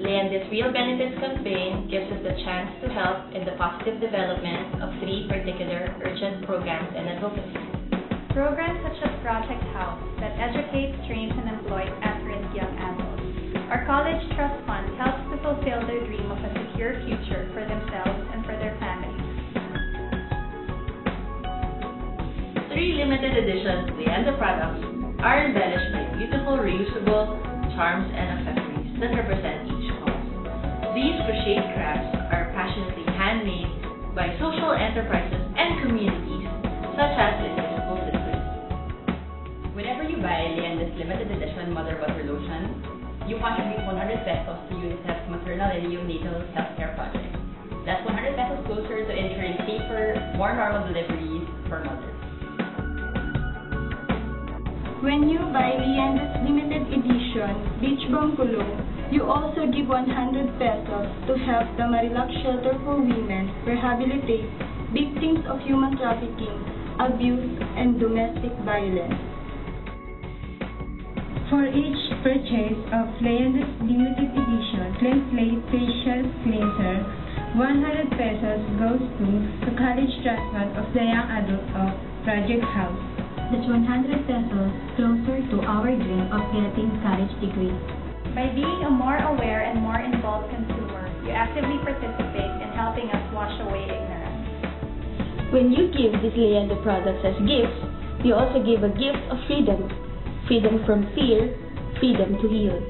Leande's Real Benefits campaign gives us the chance to help in the positive development of 3 particular urgent programs and advocacies. Programs such as Project House that educates, trains, and employs at-risk young adults. Our College Trust Fund helps to fulfill their dream of a secure future for themselves and for their families. 3 limited edition Leanda products are embellished by beautiful reusable charms and accessories that represent each cause. These crocheted crafts are passionately handmade by social enterprises and communities such as Invisible Sisters. Whenever you buy Leanda's limited edition Mother Butter Lotion, you contribute 100 pesos to UNICEF's Maternal and Neonatal Self-Care Project. That's 100 pesos closer to ensuring safer, more normal deliveries for mothers. When you buy Leanda's limited edition Beach Bomb Cologne, you also give 100 pesos to help the Marilac Shelter for Women rehabilitate victims of human trafficking, abuse, and domestic violence. For each purchase of Leanda's limited edition Clean Slate Facial Cleanser, 100 pesos goes to the College Trust Fund of the Young Adult of Project House. That's 100 pesos closer to our dream of getting college degree. By being a more aware and more involved consumer, you actively participate in helping us wash away ignorance. When you give these Leanda products as gifts, you also give a gift of freedom. Freedom from fear, freedom to heal.